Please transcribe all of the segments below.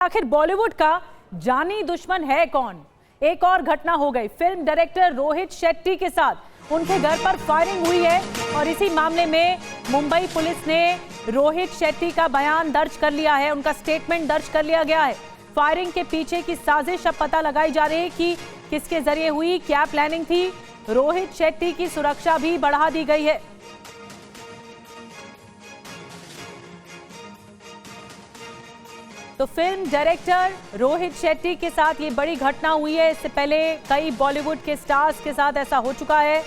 आखिर बॉलीवुड का जानी दुश्मन है कौन? एक और घटना हो गई फिल्म डायरेक्टर रोहित शेट्टी के साथ। उनके घर पर फायरिंग हुई है और इसी मामले में मुंबई पुलिस ने रोहित शेट्टी का बयान दर्ज कर लिया है, उनका स्टेटमेंट दर्ज कर लिया गया है। फायरिंग के पीछे की साजिश अब पता लगाई जा रही है कि किसके जरिए हुई, क्या प्लानिंग थी। रोहित शेट्टी की सुरक्षा भी बढ़ा दी गई है। तो फिल्म डायरेक्टर रोहित शेट्टी के साथ ये बड़ी घटना हुई है। इससे पहले कई बॉलीवुड के स्टार्स के साथ ऐसा हो चुका है।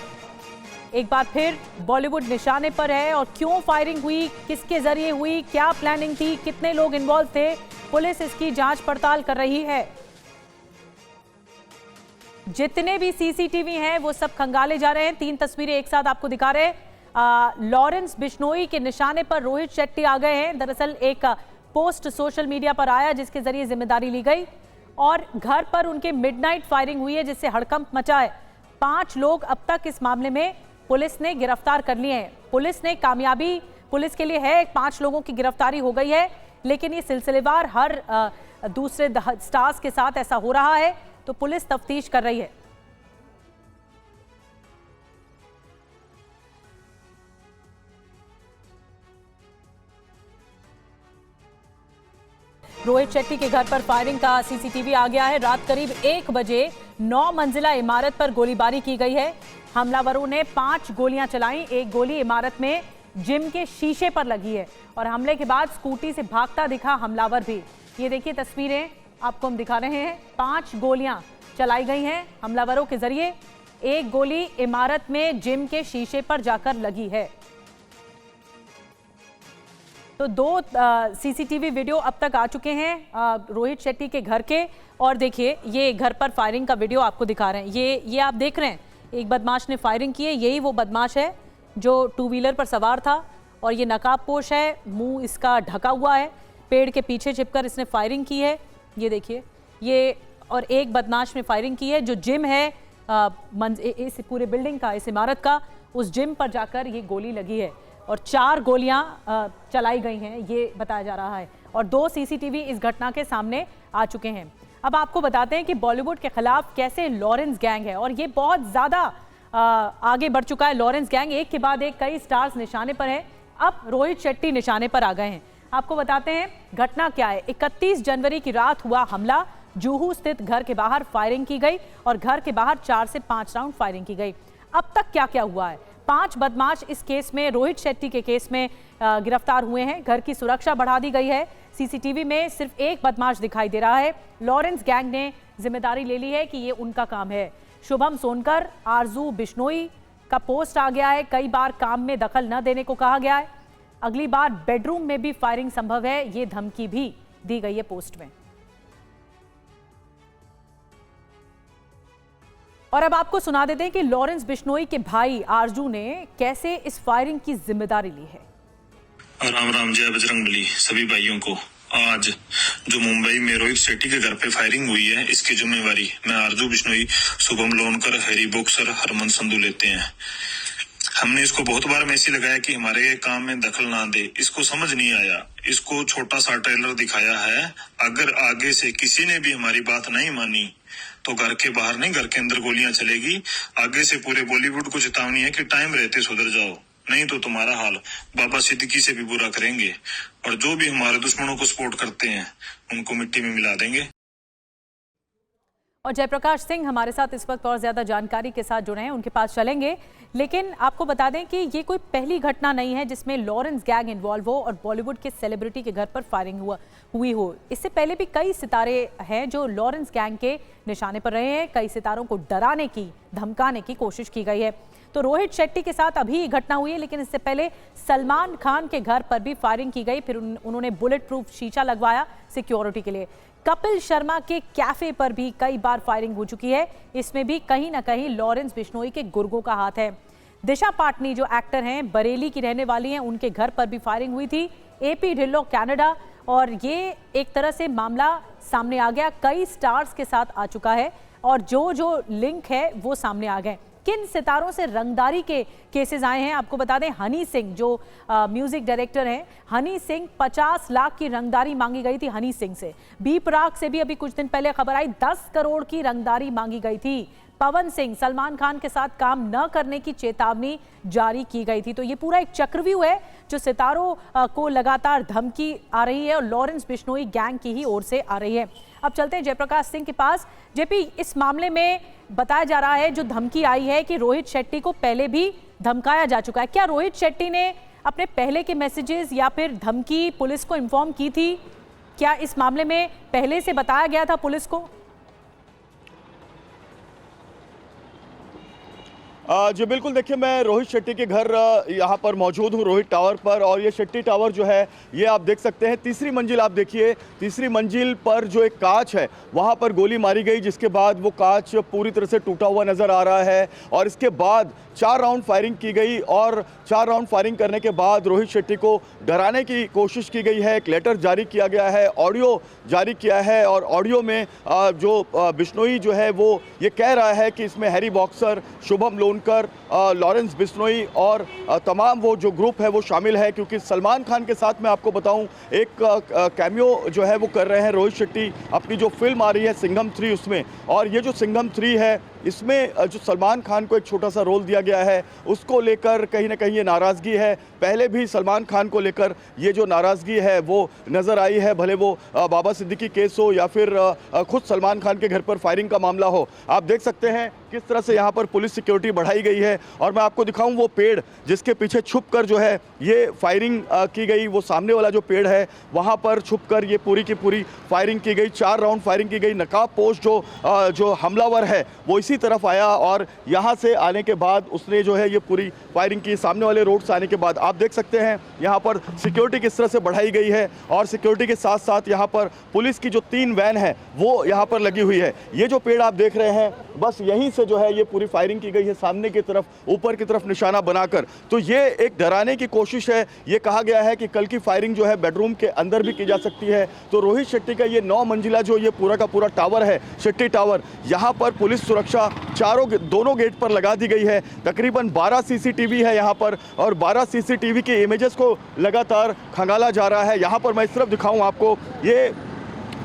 एक बार फिर बॉलीवुड निशाने पर है और क्यों फायरिंग हुई, किसके जरिए हुई, क्या प्लानिंग थी, कितने लोग इन्वॉल्व थे, पुलिस इसकी जांच पड़ताल कर रही है। जितने भी सीसीटीवी हैं वो सब खंगाले जा रहे हैं। 3 तस्वीरें एक साथ आपको दिखा रहे हैं। लॉरेंस बिश्नोई के निशाने पर रोहित शेट्टी आ गए हैं। दरअसल एक पोस्ट सोशल मीडिया पर आया जिसके जरिए जिम्मेदारी ली गई और घर पर उनके मिडनाइट फायरिंग हुई है जिससे हड़कंप मचा है। 5 लोग अब तक इस मामले में पुलिस ने गिरफ्तार कर लिए हैं। पुलिस ने कामयाबी पुलिस के लिए है, 5 लोगों की गिरफ्तारी हो गई है, लेकिन ये सिलसिलेवार हर दूसरे स्टार्स के साथ ऐसा हो रहा है, तो पुलिस तफ्तीश कर रही है। रोहित शेट्टी के घर पर फायरिंग का सीसीटीवी आ गया है। रात करीब 1 बजे 9 मंजिला इमारत पर गोलीबारी की गई है। हमलावरों ने 5 गोलियां चलाई। एक गोली इमारत में जिम के शीशे पर लगी है और हमले के बाद स्कूटी से भागता दिखा हमलावर भी। ये देखिए तस्वीरें आपको हम दिखा रहे हैं। 5 गोलियां चलाई गई हैं हमलावरों के जरिए। एक गोली इमारत में जिम के शीशे पर जाकर लगी है। तो 2 सीसीटीवी वीडियो अब तक आ चुके हैं रोहित शेट्टी के घर के। और देखिए ये घर पर फायरिंग का वीडियो आपको दिखा रहे हैं। ये आप देख रहे हैं, एक बदमाश ने फायरिंग की है। यही वो बदमाश है जो 2 व्हीलर पर सवार था और ये नकाबपोश है, मुंह इसका ढका हुआ है। पेड़ के पीछे छिपकर इसने फायरिंग की है। ये देखिए ये, और एक बदमाश ने फायरिंग की है जो जिम है इस पूरे बिल्डिंग का, इस इमारत का, उस जिम पर जाकर ये गोली लगी है और 4 गोलियां चलाई गई हैं, ये बताया जा रहा है। और 2 सीसीटीवी इस घटना के सामने आ चुके हैं। अब आपको बताते हैं कि बॉलीवुड के खिलाफ कैसे लॉरेंस गैंग है और ये बहुत ज़्यादा आगे बढ़ चुका है। लॉरेंस गैंग एक के बाद एक कई स्टार्स निशाने पर है। अब रोहित शेट्टी निशाने पर आ गए हैं। आपको बताते हैं घटना क्या है। 31 जनवरी की रात हुआ हमला। जुहू स्थित घर के बाहर फायरिंग की गई और घर के बाहर 4 से 5 राउंड फायरिंग की गई। अब तक क्या क्या हुआ है? 5 बदमाश इस केस में, रोहित शेट्टी के केस में गिरफ्तार हुए हैं। घर की सुरक्षा बढ़ा दी गई है। सीसीटीवी में सिर्फ एक बदमाश दिखाई दे रहा है। लॉरेंस गैंग ने जिम्मेदारी ले ली है कि ये उनका काम है। शुभम सोनकर, आरजू बिश्नोई का पोस्ट आ गया है। कई बार काम में दखल न देने को कहा गया है। अगली बार बेडरूम में भी फायरिंग संभव है, ये धमकी भी दी गई है पोस्ट में। और अब आपको सुना देते हैं कि लॉरेंस बिश्नोई के भाई आरजू ने कैसे इस फायरिंग की जिम्मेदारी ली है। राम राम, जय बजरंगबली सभी भाइयों को। आज जो मुंबई में रोहित शेट्टी के घर पे फायरिंग हुई है, इसकी जिम्मेवारी मैं आरजू बिश्नोई, शुभम लोनकर, हैरी बॉक्सर, हरमन संधू लेते हैं। हमने इसको बहुत बार मैसेज लगाया कि हमारे काम में दखल ना दे। इसको समझ नहीं आया। इसको छोटा सा ट्रेलर दिखाया है। अगर आगे से किसी ने भी हमारी बात नहीं मानी तो घर के बाहर नहीं, घर के अंदर गोलियां चलेगी। आगे से पूरे बॉलीवुड को चेतावनी है कि टाइम रहते सुधर जाओ, नहीं तो तुम्हारा हाल बाबा सिद्दीकी से भी बुरा करेंगे और जो भी हमारे दुश्मनों को सपोर्ट करते हैं उनको मिट्टी में मिला देंगे। और जयप्रकाश सिंह हमारे साथ इस वक्त और ज्यादा जानकारी के साथ जुड़े हैं, उनके पास चलेंगे। लेकिन आपको बता दें कि ये कोई पहली घटना नहीं है जिसमें लॉरेंस गैंग इन्वॉल्व हो और बॉलीवुड के सेलिब्रिटी के घर पर फायरिंग हुई हो। इससे पहले भी कई सितारे हैं जो लॉरेंस गैंग के निशाने पर रहे हैं। कई सितारों को डराने की, धमकाने की कोशिश की गई है। तो रोहित शेट्टी के साथ अभी घटना हुई है, लेकिन इससे पहले सलमान खान के घर पर भी फायरिंग की गई। फिर उन्होंने बुलेट प्रूफ शीशा लगवाया सिक्योरिटी के लिए। कपिल शर्मा के कैफे पर भी कई बार फायरिंग हो चुकी है। इसमें भी कहीं ना कहीं लॉरेंस बिश्नोई के गुर्गों का हाथ है। दिशा पाटनी जो एक्टर हैं, बरेली की रहने वाली हैं, उनके घर पर भी फायरिंग हुई थी। एपी ढिल्लो कनाडा, और ये एक तरह से मामला सामने आ गया। कई स्टार्स के साथ आ चुका है और जो लिंक है वो सामने आ गए। किन सितारों से रंगदारी के केसेस आए हैं आपको बता दें। हनी सिंह जो म्यूजिक डायरेक्टर हैं, हनी सिंह 50 लाख की रंगदारी मांगी गई थी हनी सिंह से। बी प्राक से भी अभी कुछ दिन पहले खबर आई 10 करोड़ की रंगदारी मांगी गई थी। पवन सिंह, सलमान खान के साथ काम न करने की चेतावनी जारी की गई थी। तो ये पूरा एक चक्रव्यूह है जो सितारों को लगातार धमकी आ रही है और लॉरेंस बिश्नोई गैंग की ही ओर से आ रही है। अब चलते हैं जयप्रकाश सिंह के पास। जेपी, इस मामले में बताया जा रहा है जो धमकी आई है कि रोहित शेट्टी को पहले भी धमकाया जा चुका है। क्या रोहित शेट्टी ने अपने पहले के मैसेजेस या फिर धमकी पुलिस को इन्फॉर्म की थी? क्या इस मामले में पहले से बताया गया था पुलिस को? जी बिल्कुल, देखिए मैं रोहित शेट्टी के घर यहाँ पर मौजूद हूँ, रोहित टावर पर। और ये शेट्टी टावर जो है ये आप देख सकते हैं, तीसरी मंजिल आप देखिए, तीसरी मंजिल पर जो एक कांच है वहाँ पर गोली मारी गई, जिसके बाद वो कांच पूरी तरह से टूटा हुआ नज़र आ रहा है। और इसके बाद 4 राउंड फायरिंग की गई और 4 राउंड फायरिंग करने के बाद रोहित शेट्टी को डराने की कोशिश की गई है। एक लेटर जारी किया गया है, ऑडियो जारी किया है और ऑडियो में जो बिश्नोई जो है वो ये कह रहा है कि इसमें Harry boxer, Shubham Lonkar, Lawrence Bishnoi और तमाम वो जो ग्रुप है वो शामिल है। क्योंकि सलमान खान के साथ मैं आपको बताऊं एक कैमियो जो है वो कर रहे हैं रोहित शेट्टी, अपनी जो फिल्म आ रही है सिंघम 3 उसमें। और ये जो सिंघम 3 है इसमें जो सलमान खान को एक छोटा सा रोल दिया गया है, उसको लेकर कहीं ना कहीं ये नाराज़गी है। पहले भी सलमान खान को लेकर ये जो नाराज़गी है वो नज़र आई है, भले वो बाबा सिद्दीकी केस हो या फिर खुद सलमान खान के घर पर फायरिंग का मामला हो। आप देख सकते हैं किस तरह से यहाँ पर पुलिस सिक्योरिटी बढ़ाई गई है। और मैं आपको दिखाऊं वो पेड़ जिसके पीछे छुपकर जो है ये फायरिंग की गई, वो सामने वाला जो पेड़ है वहाँ पर छुपकर ये पूरी की पूरी फायरिंग की गई। 4 राउंड फायरिंग की गई। नकाब पोश जो हमलावर है वो इसी तरफ आया और यहाँ से आने के बाद उसने जो है ये पूरी फायरिंग की। सामने वाले रोड से आने के बाद आप देख सकते हैं यहाँ पर सिक्योरिटी किस तरह से बढ़ाई गई है। और सिक्योरिटी के साथ साथ यहाँ पर पुलिस की जो 3 वैन है वो यहाँ पर लगी हुई है। ये जो पेड़ आप देख रहे हैं बस यहीं से जो है ये पूरी फायरिंग की गई है, सामने की तरफ, ऊपर की तरफ निशाना बनाकर। तो ये एक डराने की कोशिश है। ये कहा गया है कि कल की फायरिंग जो है बेडरूम के अंदर भी की जा सकती है। तो रोहित शेट्टी का ये 9 मंजिला जो ये पूरा का पूरा टावर है, शेट्टी टावर, यहाँ पर पुलिस सुरक्षा दोनों गेट पर लगा दी गई है। तकरीबन 12 सीसीटीवी है यहाँ पर और 12 सीसीटीवी के इमेजेस को लगातार खंगाला जा रहा है। यहाँ पर मैं इस तरफ दिखाऊं आपको, ये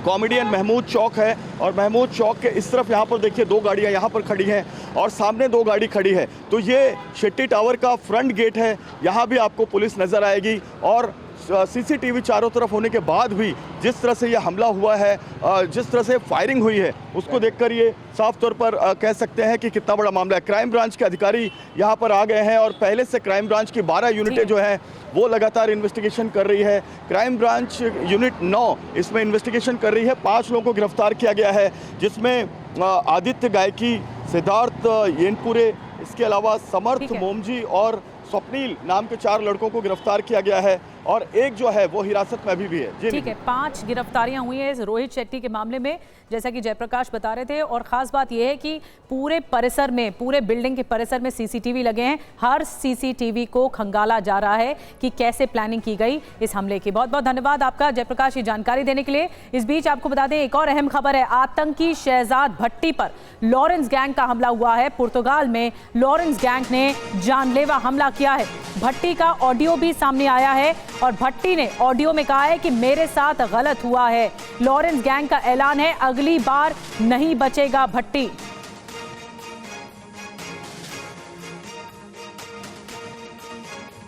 कॉमेडियन महमूद चौक है और महमूद चौक के इस तरफ यहाँ पर देखिए 2 गाड़ियाँ यहाँ पर खड़ी हैं और सामने 2 गाड़ी खड़ी है। तो ये शेट्टी टावर का फ्रंट गेट है, यहाँ भी आपको पुलिस नज़र आएगी। और सीसीटीवी चारों तरफ होने के बाद भी जिस तरह से ये हमला हुआ है, जिस तरह से फायरिंग हुई है, उसको देखकर ये साफ तौर पर कह सकते हैं कि कितना बड़ा मामला है। क्राइम ब्रांच के अधिकारी यहाँ पर आ गए हैं और पहले से क्राइम ब्रांच की 12 यूनिटें जो हैं वो लगातार इन्वेस्टिगेशन कर रही है। क्राइम ब्रांच यूनिट 9 इसमें इन्वेस्टिगेशन कर रही है। 5 लोगों को गिरफ्तार किया गया है, जिसमें आदित्य गायकी, सिद्धार्थ येनपुरे, इसके अलावा समर्थ मोमजी और स्वप्नील नाम के 4 लड़कों को गिरफ्तार किया गया है और एक जो है वो हिरासत में अभी भी है। ठीक है, 5 गिरफ्तारियां हुई हैं इस रोहित शेट्टी के मामले में, जैसा कि जयप्रकाश बता रहे थे। और खास बात यह है कि पूरे परिसर में, पूरे बिल्डिंग के परिसर में सीसीटीवी लगे हैं। हर सीसीटीवी को खंगाला जा रहा है कि कैसे प्लानिंग की गई इस हमले की। बहुत बहुत धन्यवाद आपका जयप्रकाश ये जानकारी देने के लिए। इस बीच आपको बता दें एक और अहम खबर है, आतंकी शहजाद भट्टी पर लॉरेंस गैंग का हमला हुआ है। पुर्तगाल में लॉरेंस गैंग ने जानलेवा हमला किया है। भट्टी का ऑडियो भी सामने आया है और भट्टी ने ऑडियो में कहा है कि मेरे साथ गलत हुआ है। लॉरेंस गैंग का ऐलान है, अगली बार नहीं बचेगा भट्टी।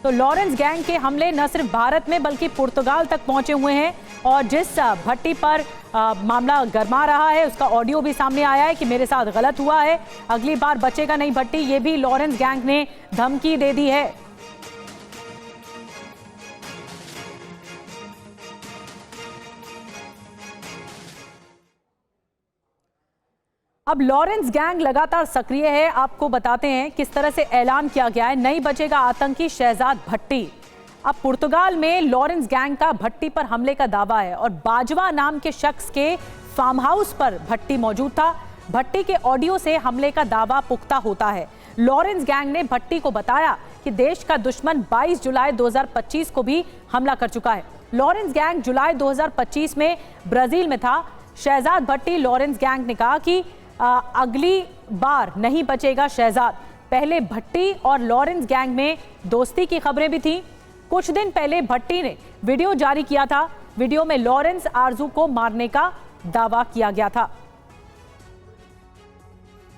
तो लॉरेंस गैंग के हमले न सिर्फ भारत में बल्कि पुर्तगाल तक पहुंचे हुए हैं और जिस भट्टी पर मामला गरमा रहा है उसका ऑडियो भी सामने आया है कि मेरे साथ गलत हुआ है, अगली बार बचेगा नहीं भट्टी। ये भी लॉरेंस गैंग ने धमकी दे दी है। अब लॉरेंस गैंग लगातार सक्रिय है। आपको बताते हैं किस तरह से ऐलान किया गया है, नहीं बचेगा आतंकी शहजाद भट्टी। अब पुर्तगाल में लॉरेंस गैंग का भट्टी पर हमले का दावा है और बाजवा नाम के शख्स के फार्म हाउस पर भट्टी मौजूद था। भट्टी के ऑडियो से हमले का दावा पुख्ता होता है। लॉरेंस गैंग ने भट्टी को बताया कि देश का दुश्मन 22 जुलाई 2025 को भी हमला कर चुका है। लॉरेंस गैंग जुलाई 2025 में ब्राजील में था। शहजाद भट्टी, लॉरेंस गैंग ने कहा कि अगली बार नहीं बचेगा शहजाद। पहले भट्टी और लॉरेंस गैंग में दोस्ती की खबरें भी थीं। कुछ दिन पहले भट्टी ने वीडियो जारी किया था। वीडियो में लॉरेंस आरजू को मारने का दावा किया गया था।